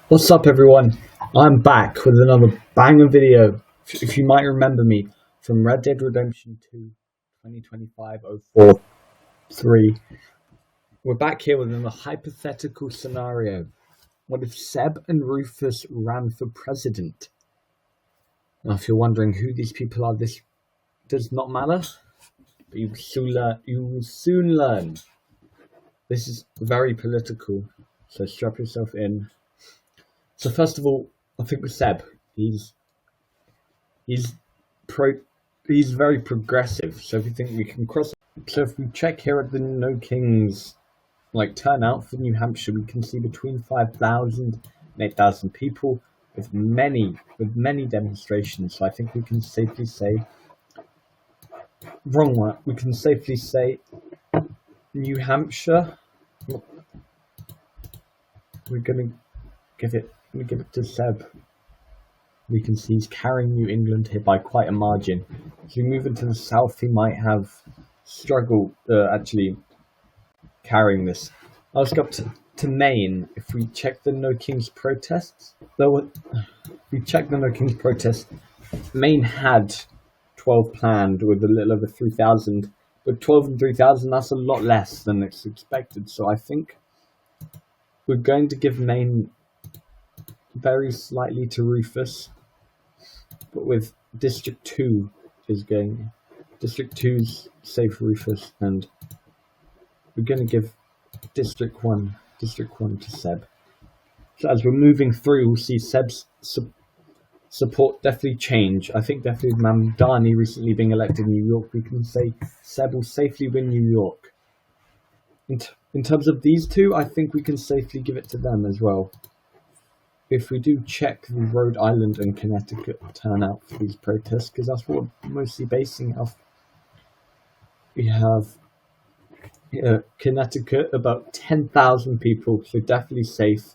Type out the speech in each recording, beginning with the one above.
What's up, everyone? I'm back with another banger video. If you might remember me from Red Dead Redemption 2 2025-04-3, we're back here with another hypothetical scenario. What if Seb and Rufus ran for president? Now, if you're wondering who these people are, this does not matter, but you will soon learn. This is very political, so strap yourself in. So first of all, I think with Seb, he's very progressive. So if you think we can cross, so if we check here at the No Kings turnout for New Hampshire, we can see between 5,000 and 8,000 people with many demonstrations. So I think we can safely say we can safely say New Hampshire. We're gonna give it to Seb. We can see he's carrying New England here by quite a margin. If we move into the south, he might have struggled actually carrying this. Let's go up to Maine. If we check the No Kings protests, Maine had 12 planned with a little over 3,000, but 12 and 3,000, that's a lot less than it's expected. So I think we're going to give Maine very slightly to Rufus, but with District 2 District 2's safe Rufus, and we're going to give District 1 to Seb. So as we're moving through, we'll see Seb's support definitely change. I think definitely with Mamdani recently being elected in New York, we can say Seb will safely win New York. In terms of these two, I think we can safely give it to them as well. If we do check the Rhode Island and Connecticut turnout for these protests, because that's what we're mostly basing off. We have Connecticut, about 10,000 people, so definitely safe.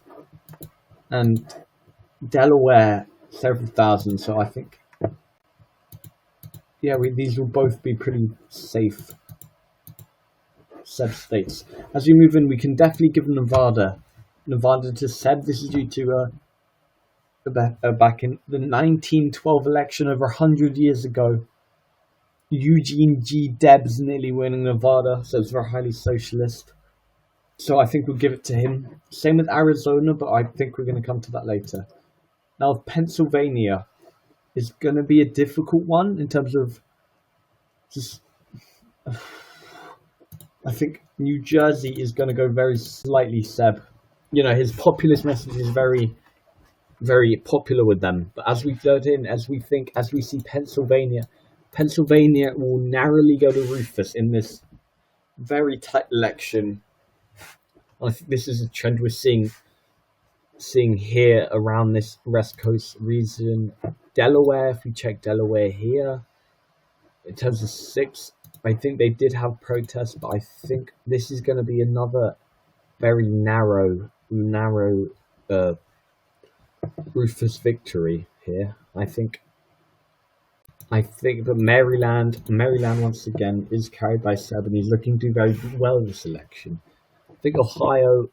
And Delaware, several thousand, so I think, these will both be pretty safe Seb states. As we move in, we can definitely give Nevada to Seb. This is due to back in the 1912 election over 100 years ago, Eugene G. Debs nearly winning Nevada, so it's very highly socialist. So I think we'll give it to him. Same with Arizona, but I think we're going to come to that later. Now, Pennsylvania is going to be a difficult one in terms of I think New Jersey is going to go very slightly Seb. His populist message is very popular with them. But as we float in, as we see Pennsylvania will narrowly go to Rufus in this very tight election. I think this is a trend we're seeing here around this West Coast region. Delaware, if we check Delaware here, in terms of 6, I think they did have protests, but I think this is going to be another very narrow Rufus victory here. I think that Maryland once again is carried by Seb, and he's looking to do very well in this election. I think Ohio,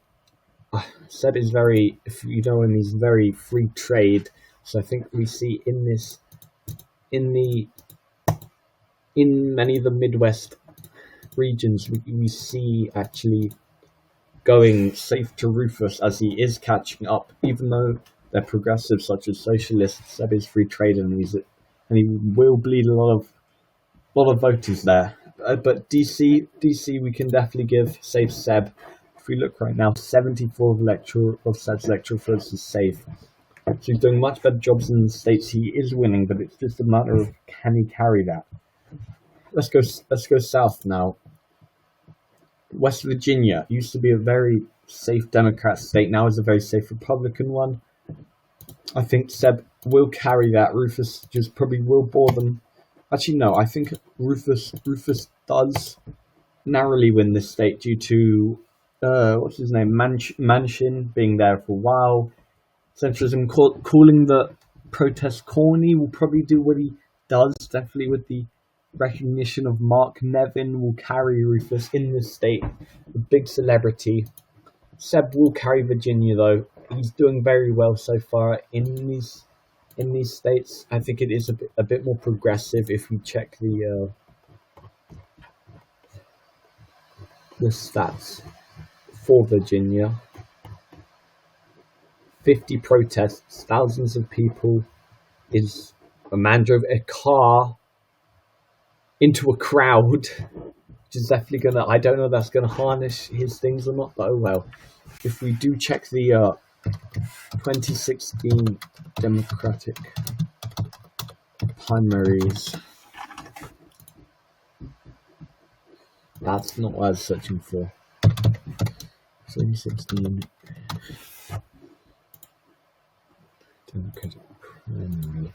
Seb is very, if you know him, he's very free trade. So I think we see in many of the Midwest regions, we see actually going safe to Rufus as he is catching up, even though they're progressive such as socialists. Seb is free trade, and he will bleed a lot of voters there. But DC, we can definitely give safe Seb. If we look right now, 74 of Seb's electoral votes is safe. So he's doing much better jobs in the states he is winning, but it's just a matter of can he carry that. Let's go south now. West Virginia used to be a very safe Democrat state, now is a very safe Republican one. I think Seb will carry that. Rufus just probably will bore them. Actually, no, I think Rufus does narrowly win this state due to what's his name, Manchin being there for a while. Centrism calling the protest corny will probably do what he does. Definitely with the recognition of Mark Nevin will carry Rufus in this state, a big celebrity. Seb will carry Virginia though. he's doing very well so far in these states. I think it is a bit more progressive if we check the stats for Virginia. 50 protests, thousands of people. Is a man drove a car into a crowd, which is definitely gonna. I don't know if that's gonna harness his things or not, but oh well. If we do check the 2016 Democratic primaries, that's not what I was searching for. 2016 Democratic primary.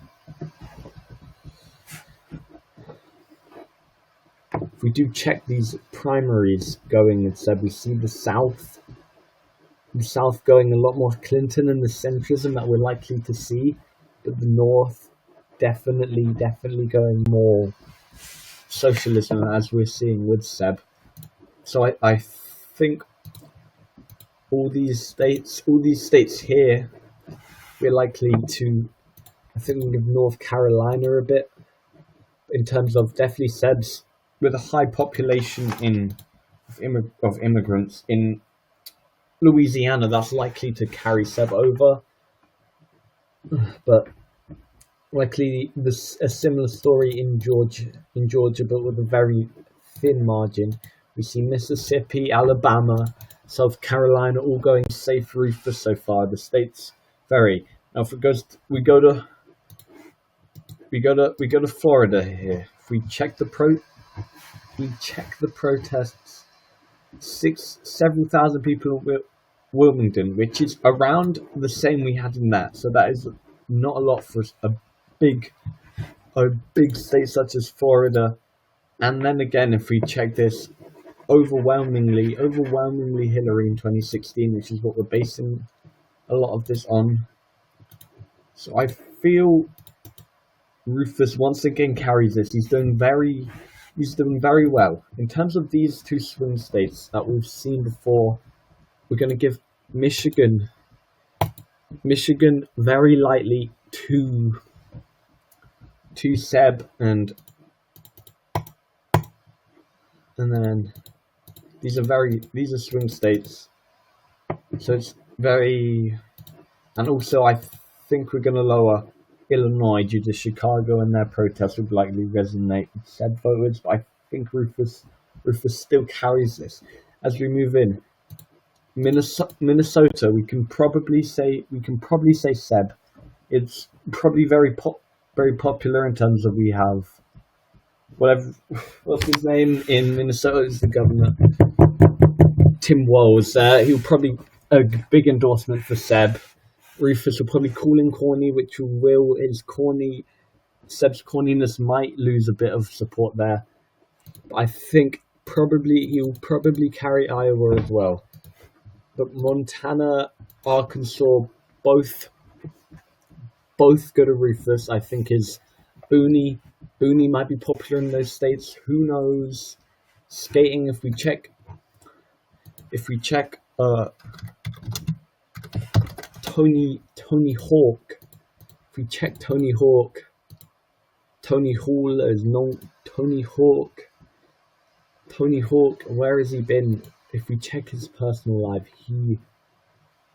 If we do check these primaries going instead, we see the South going a lot more Clinton and the centrism that we're likely to see, but the North definitely going more socialism, as we're seeing with Seb. So I think all these states here, we're likely to, I think we give North Carolina a bit in terms of definitely Seb's with a high population of immigrants in Louisiana. That's likely to carry Seb over, but likely a similar story in Georgia, but with a very thin margin. We see Mississippi, Alabama, South Carolina all going safe Rufus so far. The states vary. Now, if it goes, we go to Florida here. If we check the protests, several thousand people in Wilmington, which is around the same we had in that. So that is not a lot for a big state such as Florida. And then again, if we check this, overwhelmingly Hillary in 2016, which is what we're basing a lot of this on. So I feel Rufus once again carries this. He's doing very well. In terms of these two swing states that we've seen before, we're going to give Michigan very lightly to Seb, and then these are swing states, so it's very, and also I think we're going to lower Illinois due to Chicago, and their protests would likely resonate with Seb voters, but I think Rufus still carries this. As we move in, Minnesota, we can probably say Seb. It's probably very popular in terms of, we have what's his name in Minnesota is the governor, Tim Walz. He'll probably a big endorsement for Seb. Rufus will probably call him corny, which Seb's corniness might lose a bit of support there. But I think he'll probably carry Iowa as well. But Montana, Arkansas, both go to Rufus. I think his Booney might be popular in those states. Who knows? Skating, if we check Tony Hawk. If we check Tony Hawk, Tony Hawk, where has he been? If we check his personal life,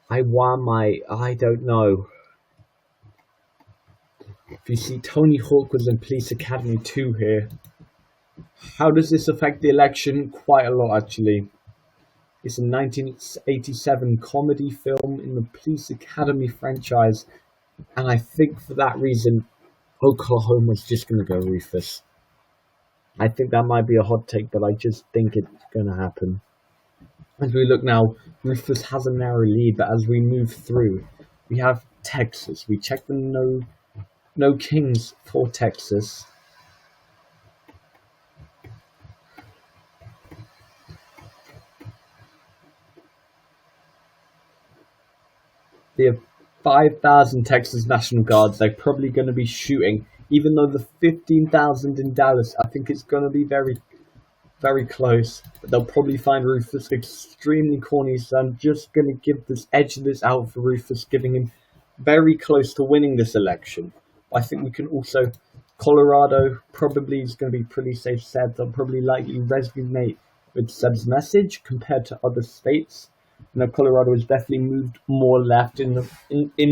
I don't know. If you see Tony Hawk was in Police Academy 2 here, how does this affect the election? Quite a lot, actually. It's a 1987 comedy film in the Police Academy franchise, and I think for that reason, Oklahoma's just going to go Rufus. I think that might be a hot take, but I just think it's going to happen. As we look now, Rufus has a narrow lead, but as we move through, we have Texas. We check the no kings for Texas. They have 5,000 Texas National Guards. They're probably going to be shooting, even though the 15,000 in Dallas, I think it's going to be very very close, but they'll probably find Rufus extremely corny, so I'm just going to give this edge of this out for Rufus, giving him very close to winning this election. I think we can also, Colorado probably is going to be pretty safe. Seb, they'll probably likely resonate with Seb's message compared to other states. Colorado has definitely moved more left in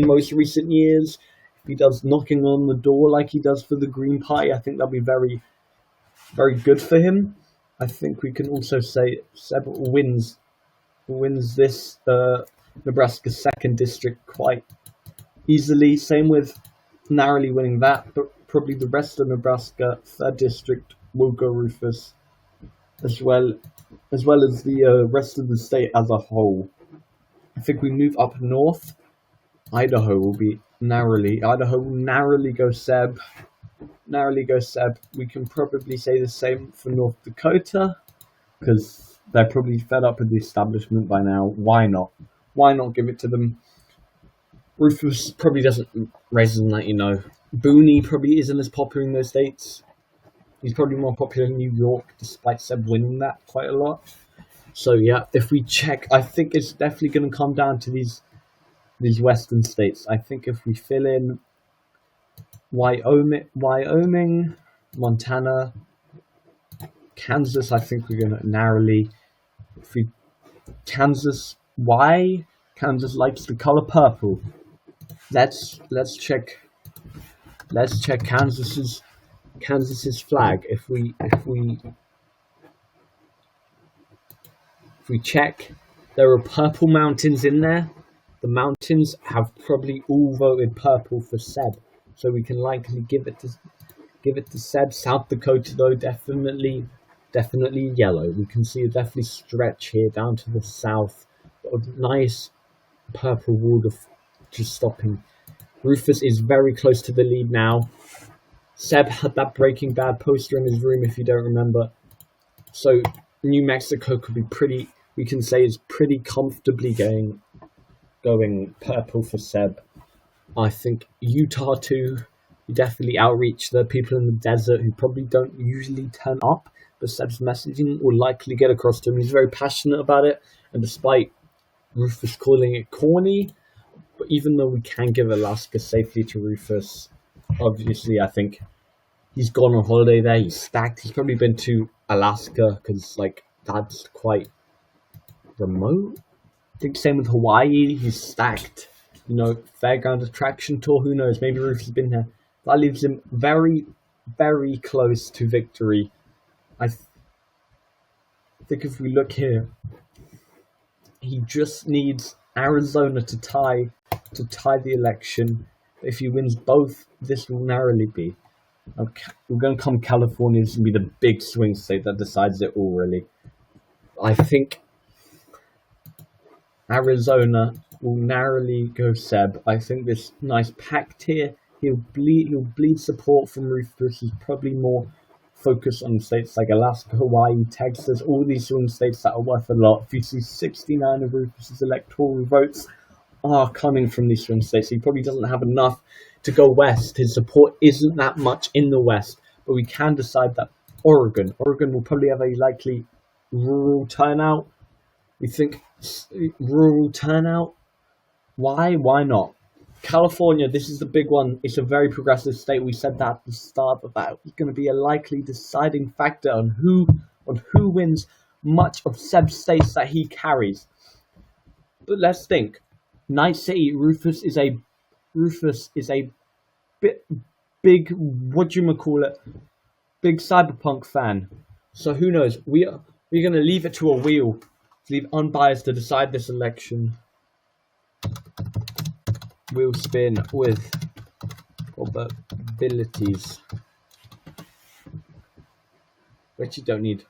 most recent years. If he does knocking on the door like he does for the Green Party, I think that'll be very, very good for him. I think we can also say Seb wins this Nebraska 2nd district quite easily. Same with narrowly winning that, but probably the rest of Nebraska 3rd district will go Rufus, as well as the rest of the state as a whole. I think we move up north. Idaho will narrowly go Seb. We can probably say the same for North Dakota, because they're probably fed up with the establishment by now. Why not? Why not give it to them? Rufus probably doesn't resonate, Booney probably isn't as popular in those states. He's probably more popular in New York, despite Seb winning that quite a lot. So yeah, if we check, I think it's definitely going to come down to these western states. I think if we fill in Wyoming, Montana, Kansas, I think we're going to narrowly. Kansas likes the color purple. Let's check Kansas's flag. If we check, there are purple mountains in there. The mountains have probably all voted purple for Seb, so we can likely give it to Seb. South Dakota, though, definitely yellow. We can see it definitely stretch here down to the south. A nice purple wall of just stopping. Rufus is very close to the lead now. Seb had that Breaking Bad poster in his room, if you don't remember. So New Mexico could be pretty, we can say, is pretty comfortably going purple for Seb. I think Utah too. You definitely outreach the people in the desert who probably don't usually turn up, but Seb's messaging will likely get across to him. He's very passionate about it, and despite Rufus calling it corny, but even though we can give Alaska safely to Rufus, obviously I think he's gone on holiday there. He's stacked. He's probably been to Alaska because that's quite remote. I think same with Hawaii. He's stacked. Fairground attraction tour. Who knows? Maybe Rufus has been here. That leaves him very, very close to victory. I think if we look here, he just needs Arizona to tie the election. If he wins both, this will narrowly be. Okay, we're going to come California. This will be the big swing state that decides it all, really. I think Arizona will narrowly go Seb. I think this nice pact here, he'll bleed support from Rufus. He's probably more focused on states like Alaska, Hawaii, Texas, all these swing states that are worth a lot. If you see 69 of Rufus's electoral votes are coming from these swing states, he probably doesn't have enough to go west. His support isn't that much in the west, but we can decide that Oregon will probably have a likely rural turnout. We think rural turnout. Why not? California, this is the big one. It's a very progressive state. We said that at the start of that. It's going to be a likely deciding factor on who wins much of Seb's states that he carries. But let's think. Night City, Rufus is a big, big cyberpunk fan. So who knows? We're going to leave it to a wheel, to leave unbiased to decide this election. Wheel spin with probabilities, which you don't need.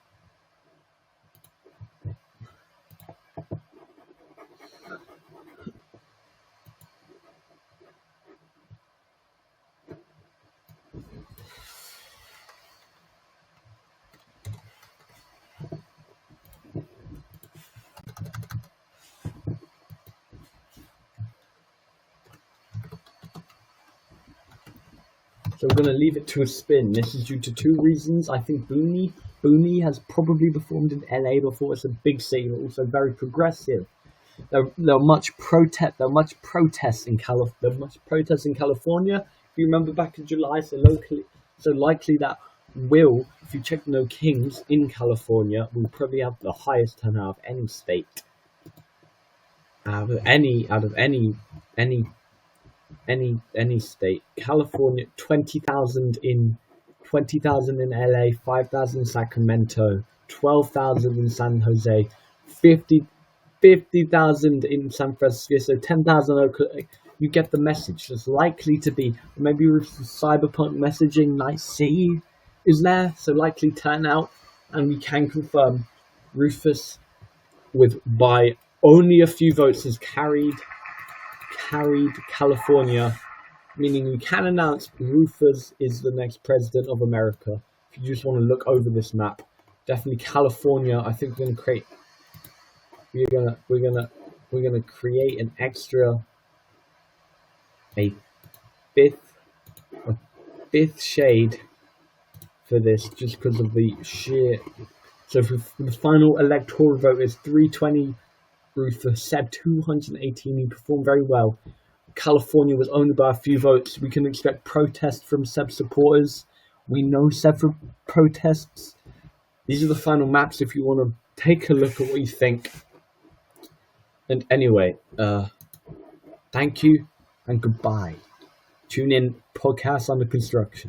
So we're going to leave it to a spin. This is due to two reasons. I think Booney Booney has probably performed in LA before. It's a big city, but also very progressive. There are much protests in California. If you remember back in July, so likely that if you check No Kings in California, will probably have the highest turnout of any state, any state. California, 20,000 in LA, 5,000 in Sacramento, 12,000 in San Jose, 50,000 in San Francisco, 10,000 Oakland. You get the message. There's likely to be, maybe with the cyberpunk messaging, Night City is there, so likely turnout, and we can confirm Rufus by only a few votes has carried California, meaning we can announce Rufus is the next president of America. If you just want to look over this map, definitely California. I think we're gonna create an extra a fifth shade for this, just because of the sheer. So for the final electoral vote is 320 Rufus, Seb 218. He performed very well. California was only by a few votes. We can expect protests from Seb supporters. We know Seb for protests. These are the final maps if you want to take a look at what you think. And anyway, thank you and goodbye. Tune in, podcast under construction.